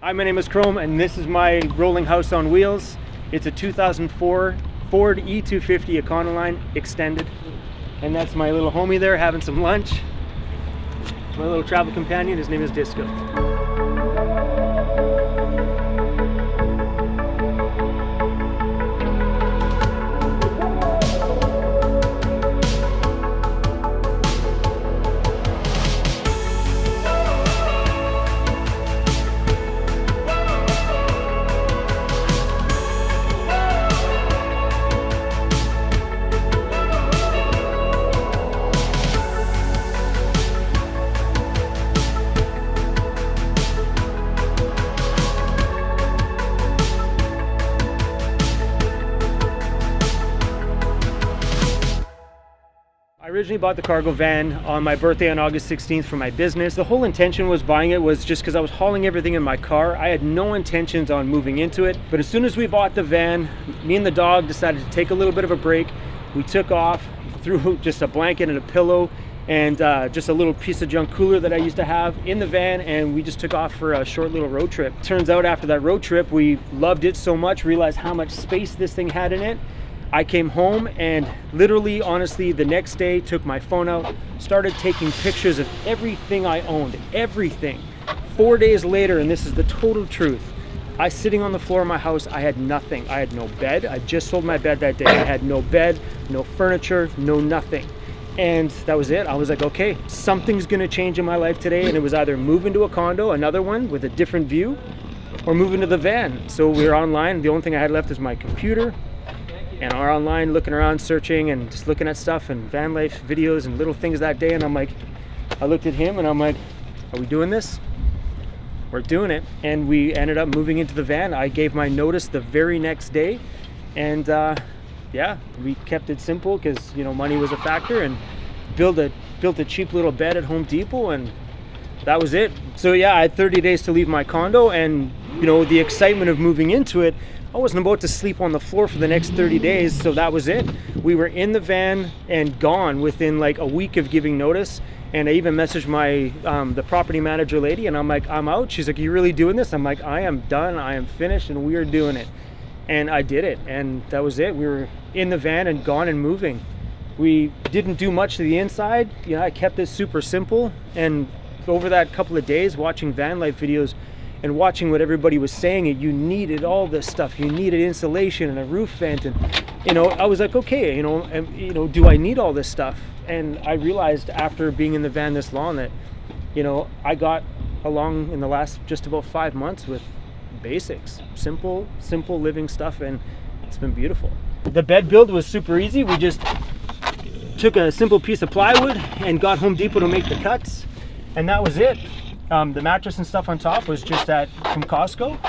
Hi, my name is Chrome, and this is my rolling house on wheels. It's a 2004 Ford E250 Econoline Extended. And that's my little homie there having some lunch. My little travel companion, his name is Disco. I originally bought the cargo van on my birthday on August 16th for my business. The whole intention was buying it was just because I was hauling everything in my car. I had no intentions on moving into it. But as soon as we bought the van, me and the dog decided to take a little bit of a break. We took off, threw just a blanket and a pillow and just a little piece of junk cooler that I used to have in the van, and we just took off for a short little road trip. Turns out after that road trip, we loved it so much, realized how much space this thing had in it. I came home and literally, honestly, the next day took my phone out, started taking pictures of everything I owned, everything. 4 days later, and this is the total truth, I sitting on the floor of my house, I had nothing. I had no bed. I just sold my bed that day. I had no bed, no furniture, no nothing. And that was it. I was like, okay, something's gonna change in my life today, and it was either move into a condo, another one with a different view, or move into the van. So we were online. The only thing I had left is my computer. And are online looking around, searching and just looking at stuff and Vanlife videos and little things that day. And I'm like, I looked at him and I'm like, are we doing this? We're doing it. And we ended up moving into the van. I gave my notice the very next day. And yeah, we kept it simple because, you know, money was a factor, and built a cheap little bed at Home Depot, and that was it. So yeah, I had 30 days to leave my condo, and you know, the excitement of moving into it, I wasn't about to sleep on the floor for the next 30 days, so that was it. We were in the van and gone within like a week of giving notice. And I even messaged my the property manager lady, and I'm like, I'm out. She's like, you really doing this? I'm like, I am done, I am finished, and we are doing it. And I did it, and that was it. We were in the van and gone and moving. We didn't do much to the inside. You know, I kept it super simple, and over that couple of days watching Vanlife videos and watching what everybody was saying, you needed all this stuff. You needed insulation and a roof vent, and you know, I was like, okay, you know, do I need all this stuff? And I realized after being in the van this long that, you know, I got along in the last just about 5 months with basics, simple living stuff, and it's been beautiful. The bed build was super easy. We just took a simple piece of plywood and got Home Depot to make the cuts, and that was it. The mattress and stuff on top was just from Costco.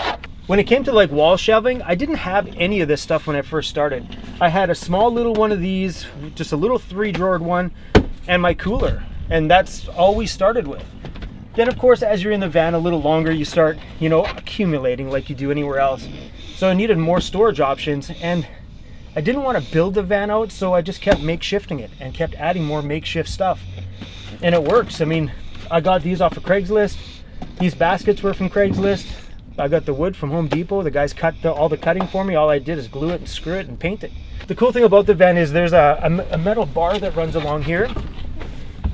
When it came to like wall shelving, I didn't have any of this stuff when I first started. I had a small little one of these, just a little 3-drawered one, and my cooler, and that's all we started with. Then of course, as you're in the van a little longer, you start, you know, accumulating like you do anywhere else. So I needed more storage options, and I didn't want to build the van out, so I just kept makeshifting it and kept adding more makeshift stuff. And it works. I mean, I got these off of Craigslist. These baskets were from Craigslist. I got the wood from Home Depot. The guys cut all the cutting for me. All I did is glue it and screw it and paint it. The cool thing about the van is there's a metal bar that runs along here.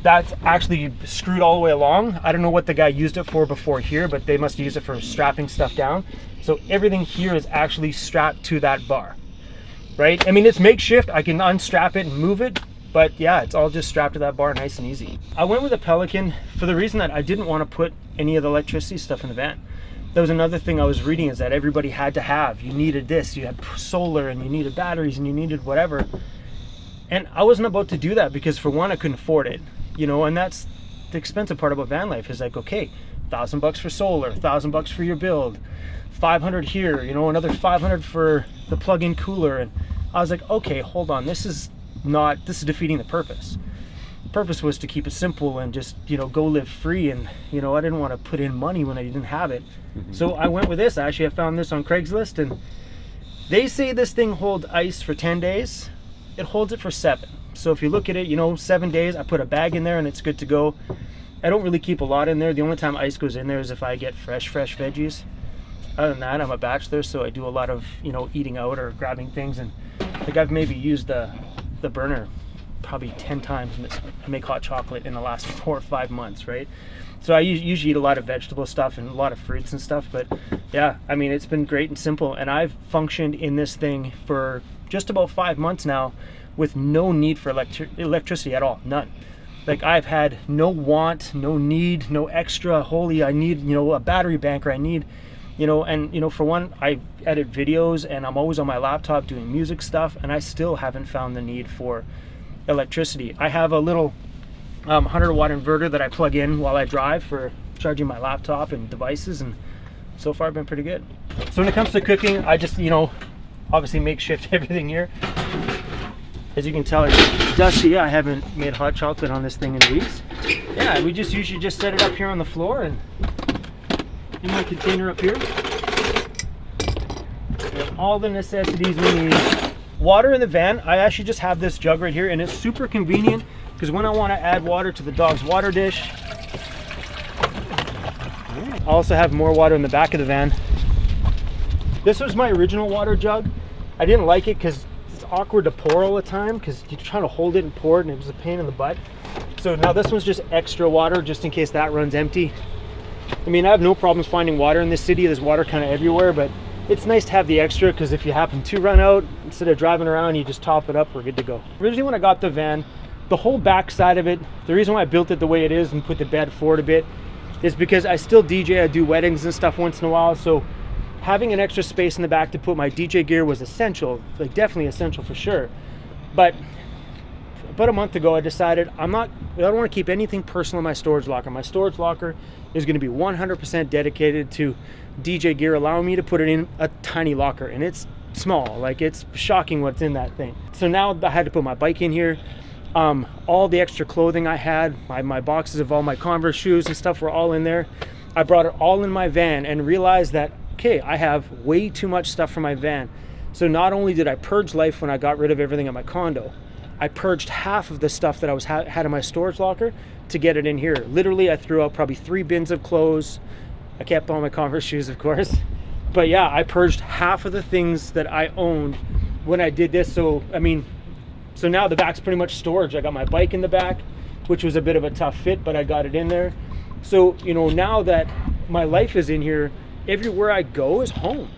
That's actually screwed all the way along. I don't know what the guy used it for before here, but they must use it for strapping stuff down. So everything here is actually strapped to that bar, right? I mean, it's makeshift. I can unstrap it and move it, but yeah, it's all just strapped to that bar, nice and easy. I went with a Pelican for the reason that I didn't want to put any of the electricity stuff in the van. That was another thing I was reading, is that everybody had to have. You needed this, you had solar, and you needed batteries, and you needed whatever. And I wasn't about to do that because, for one, I couldn't afford it. You know, and that's the expensive part about van life, is like, okay, $1,000 for solar, $1,000 for your build, 500 here, you know, another 500 for the plug-in cooler. And I was like, okay, hold on, this is defeating the purpose. The purpose was to keep it simple and just, you know, go live free. And, you know, I didn't want to put in money when I didn't have it. So I went with this. Actually, I found this on Craigslist, and they say this thing holds ice for 10 days. It holds it for 7. So if you look at it, you know, 7 days, I put a bag in there and it's good to go. I don't really keep a lot in there. The only time ice goes in there is if I get fresh veggies. Other than that, I'm a bachelor, so I do a lot of, you know, eating out or grabbing things, and I think I've maybe used the burner probably 10 times to make hot chocolate in the last 4 or 5 months, right? So I usually eat a lot of vegetable stuff and a lot of fruits and stuff, but yeah, I mean, it's been great and simple, and I've functioned in this thing for just about 5 months now with no need for electricity at all, none. Like, I've had no want, no need, no extra, holy, I need, you know, a battery bank, or I need, you know, and, you know, for one, I edit videos and I'm always on my laptop doing music stuff, and I still haven't found the need for electricity. I have a little 100-watt inverter that I plug in while I drive for charging my laptop and devices, and so far I've been pretty good. So when it comes to cooking, I just, you know, obviously makeshift everything here. As you can tell, it's dusty. I haven't made hot chocolate on this thing in weeks. Yeah, we just usually just set it up here on the floor, and in my container up here, we have all the necessities we need. Water in the van, I actually just have this jug right here, and it's super convenient because when I want to add water to the dog's water dish, I also have more water in the back of the van. This was my original water jug. I didn't like it because it's awkward to pour all the time because you're trying to hold it and pour it, and it was a pain in the butt. So now this one's just extra water just in case that runs empty. I mean, I have no problems finding water in this city. There's water kind of everywhere, but it's nice to have the extra because if you happen to run out, instead of driving around, you just top it up, we're good to go. Originally when I got the van, the whole back side of it, the reason why I built it the way it is and put the bed forward a bit is because I still DJ, I do weddings and stuff once in a while, so having an extra space in the back to put my DJ gear was essential, like definitely essential for sure. But about a month ago, I decided I don't want to keep anything personal in my storage locker. My storage locker is going to be 100% dedicated to DJ gear, allowing me to put it in a tiny locker, and it's small. Like, it's shocking what's in that thing. So now I had to put my bike in here. All the extra clothing I had, my boxes of all my Converse shoes and stuff were all in there. I brought it all in my van and realized that, okay, I have way too much stuff for my van. So not only did I purge life when I got rid of everything at my condo, I purged half of the stuff that I had in my storage locker to get it in here. Literally, I threw out probably 3 bins of clothes. I kept all my Converse shoes, of course. But yeah, I purged half of the things that I owned when I did this. So, I mean, so now the back's pretty much storage. I got my bike in the back, which was a bit of a tough fit, but I got it in there. So, you know, now that my life is in here, everywhere I go is home.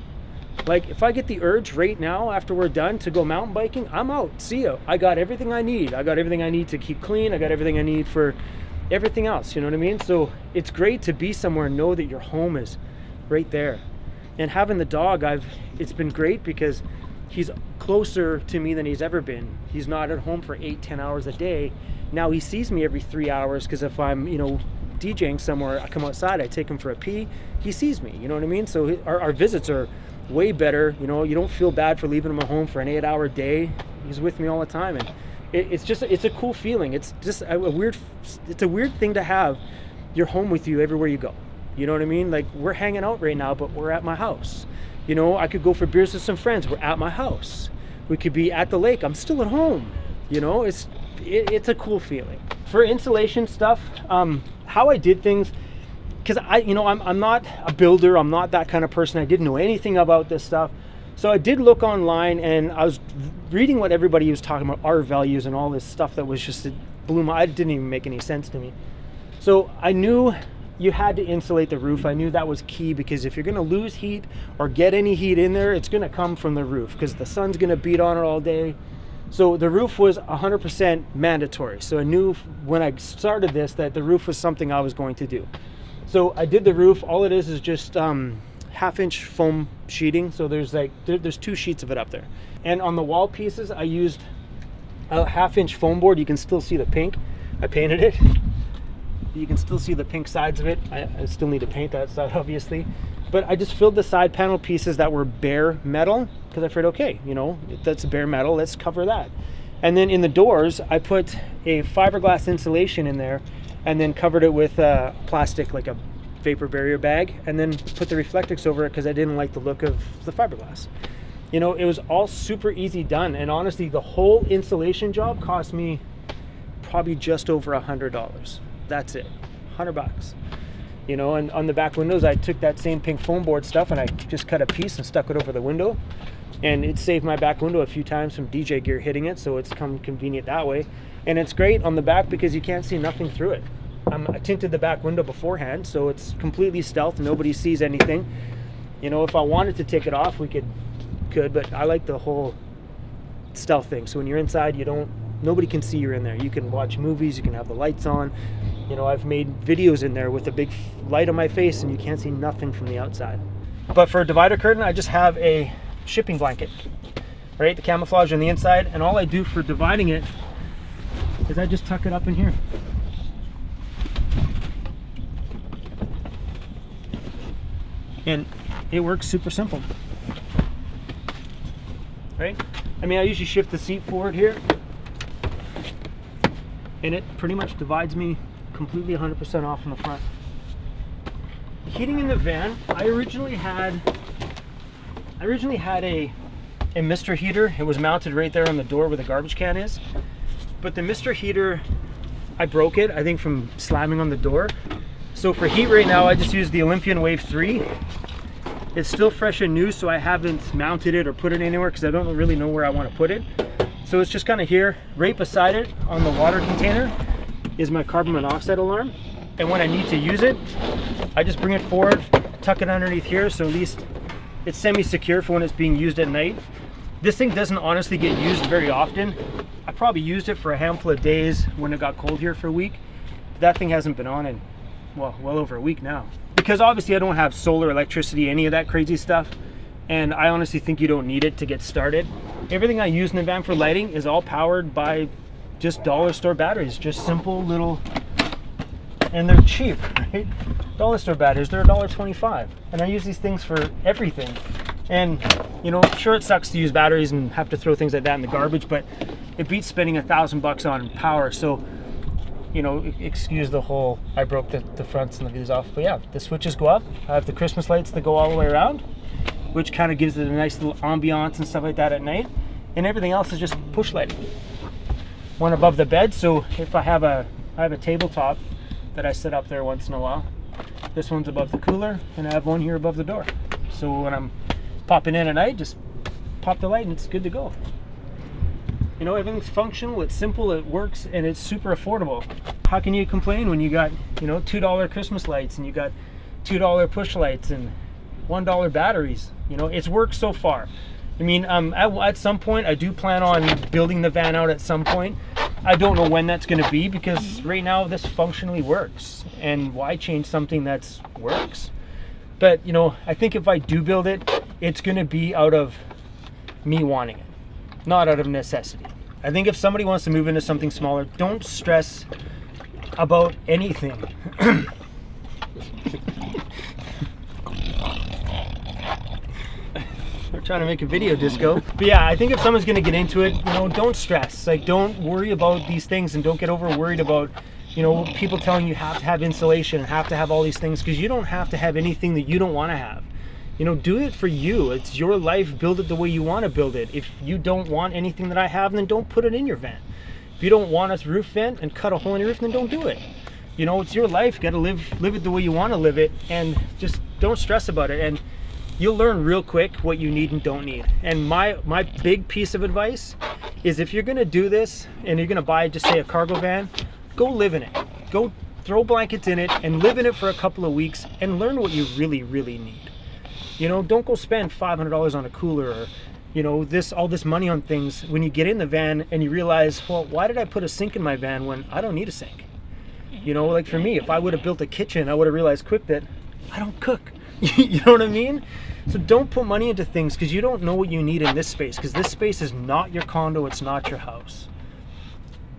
Like, if I get the urge right now after we're done to go mountain biking, I'm out. See ya. I got everything I need. I got everything I need to keep clean. I got everything I need for everything else. You know what I mean? So it's great to be somewhere and know that your home is right there. And having the dog, it's been great because he's closer to me than he's ever been. He's not at home for 8-10 hours a day. Now he sees me every 3 hours because if I'm, you know, DJing somewhere, I come outside, I take him for a pee, he sees me. You know what I mean? So our visits are way better. You know, you don't feel bad for leaving him at home for an 8-hour day. He's with me all the time, and it's a cool feeling. It's just a weird thing to have your home with you everywhere you go. You know what I mean? Like, we're hanging out right now, but we're at my house. You know, I could go for beers with some friends. We're at my house. We could be at the lake. I'm still at home. You know, it's a cool feeling. For insulation stuff, how I did things, because I'm not a builder. I'm not that kind of person. I didn't know anything about this stuff. So I did look online, and I was reading what everybody was talking about, R values and all this stuff that was just, it blew my, it didn't even make any sense to me. So I knew you had to insulate the roof. I knew that was key, because if you're going to lose heat or get any heat in there, it's going to come from the roof because the sun's going to beat on it all day. So the roof was 100% mandatory. So I knew when I started this that the roof was something I was going to do. So I did the roof. All it is just 1/2-inch foam sheeting. So there's 2 sheets of it up there. And on the wall pieces, I used a 1/2-inch foam board. You can still see the pink. I painted it. You can still see the pink sides of it. I still need to paint that side, obviously. But I just filled the side panel pieces that were bare metal, because I figured, okay, you know, that's bare metal, let's cover that. And then in the doors, I put a fiberglass insulation in there and then covered it with plastic, like a vapor barrier bag, and then put the Reflectix over it because I didn't like the look of the fiberglass. You know, it was all super easy done. And honestly, the whole insulation job cost me probably just over $100. That's it, $100. You know, and on the back windows, I took that same pink foam board stuff and I just cut a piece and stuck it over the window. And it saved my back window a few times from DJ gear hitting it, so it's come convenient that way. And it's great on the back because you can't see nothing through it. I tinted the back window beforehand, so it's completely stealth. Nobody sees anything. You know, if I wanted to take it off, we could, but I like the whole stealth thing. So when you're inside, nobody can see you're in there. You can watch movies, you can have the lights on. You know, I've made videos in there with a big light on my face and you can't see nothing from the outside. But for a divider curtain, I just have a shipping blanket, right? The camouflage on the inside, and all I do for dividing it is I just tuck it up in here. And it works super simple, right? I mean, I usually shift the seat forward here and it pretty much divides me completely 100% off from the front. Heating in the van, I originally had a mister heater. It was mounted right there on the door where the garbage can is. But the mister heater, I broke it, I think from slamming on the door. So for heat right now, I just use the Olympian Wave 3. It's still fresh and new, so I haven't mounted it or put it anywhere because I don't really know where I want to put it. So it's just kind of here. Right beside it on the water container is my carbon monoxide alarm. And when I need to use it, I just bring it forward, tuck it underneath here, so at least it's semi-secure for when it's being used at night. This thing doesn't honestly get used very often. I probably used it for a handful of days when it got cold here for a week. That thing hasn't been on in, well over a week now. Because obviously I don't have solar, electricity, any of that crazy stuff. And I honestly think you don't need it to get started. Everything I use in the van for lighting is all powered by just dollar store batteries, just simple little, and they're cheap, right? Dollar store batteries, they're $1.25. And I use these things for everything. And you know, sure, it sucks to use batteries and have to throw things like that in the garbage, but it beats spending $1,000 on power. So, you know, excuse the whole, I broke the fronts and the views off, but yeah, the switches go up. I have the Christmas lights that go all the way around, which kind of gives it a nice little ambiance and stuff like that at night. And everything else is just push lighting. One above the bed, so if I have a tabletop that I set up there once in a while. This one's above the cooler, and I have one here above the door. So when I'm popping in at night, just pop the light and it's good to go. You know, everything's functional, it's simple, it works, and it's super affordable. How can you complain when you got, you know, $2 Christmas lights and you got $2 push lights and $1 batteries? You know, it's worked so far. I mean, at some point, I do plan on building the van out at some point. I don't know when that's going to be, because right now this functionally works, and why change something that works? But you know, I think if I do build it, it's going to be out of me wanting it, not out of necessity. I think if somebody wants to move into something smaller, don't stress about anything. We're trying to make a video disco. But yeah, I think if someone's gonna get into it, you know, don't stress. Like, don't worry about these things, and don't get over worried about, you know, people telling you have to have insulation and have to have all these things, because you don't have to have anything that you don't want to have. You know, do it for you. It's your life. Build it the way you want to build it. If you don't want anything that I have, then don't put it in your van. If you don't want a roof vent and cut a hole in your roof, then don't do it. You know, it's your life. You got to live it the way you want to live it, and just don't stress about it. And you'll learn real quick what you need and don't need. And my big piece of advice is, if you're gonna do this and you're gonna buy, just say, a cargo van, go live in it. Go throw blankets in it and live in it for a couple of weeks and learn what you really, really need. You know, don't go spend $500 on a cooler, or, you know, all this money on things when you get in the van and you realize, well, why did I put a sink in my van when I don't need a sink? You know, like for me, if I would have built a kitchen, I would have realized quick that I don't cook. You know what I mean? So don't put money into things because you don't know what you need in this space, because this space is not your condo, it's not your house.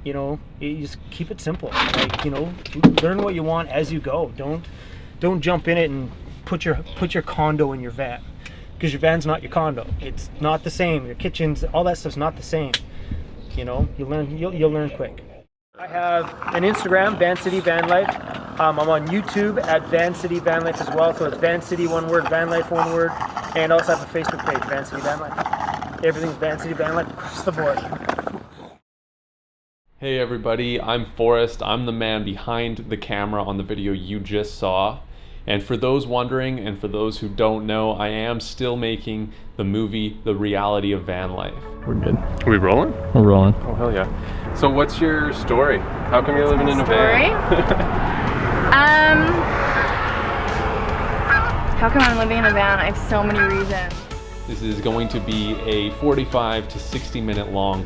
You know, you just keep it simple. Like, you know, learn what you want as you go. Don't jump in it and put your condo in your van, because your van's not your condo. It's not the same. Your kitchens, all that stuff's not the same. You know, you'll learn quick. I have an Instagram, Van City Vanlife. I'm on YouTube at Van City Vanlife as well. So it's Van City, one word, Vanlife, one word. And I also have a Facebook page, Van City Vanlife. Everything's Van City Vanlife across the board. Hey everybody, I'm Forrest. I'm the man behind the camera on the video you just saw. And for those wondering, and for those who don't know, I am still making the movie, The Reality of Van Life. We're good. Are we rolling? We're rolling. Oh, hell yeah. So what's your story? How come you're living in a van? How come I'm living in a van? I have so many reasons. This is going to be a 45 to 60 minute long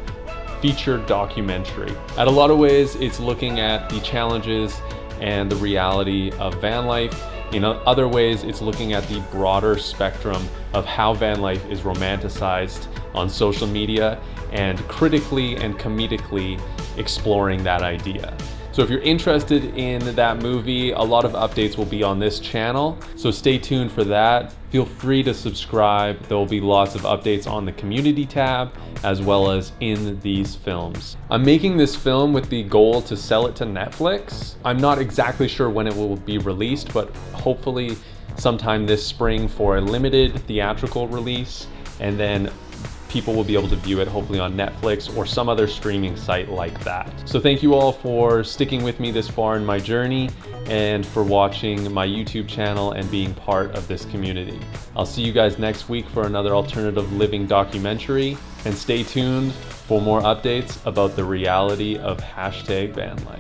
feature documentary. At a lot of ways, it's looking at the challenges and the reality of van life. In other ways, it's looking at the broader spectrum of how van life is romanticized on social media and critically and comedically exploring that idea. So if you're interested in that movie, a lot of updates will be on this channel, so stay tuned for that. Feel free to subscribe. There will be lots of updates on the community tab as well as in these films. I'm making this film with the goal to sell it to Netflix. I'm not exactly sure when it will be released, but hopefully sometime this spring for a limited theatrical release, and then people will be able to view it hopefully on Netflix or some other streaming site like that. So thank you all for sticking with me this far in my journey and for watching my YouTube channel and being part of this community. I'll see you guys next week for another alternative living documentary, and stay tuned for more updates about the reality of #VanLife.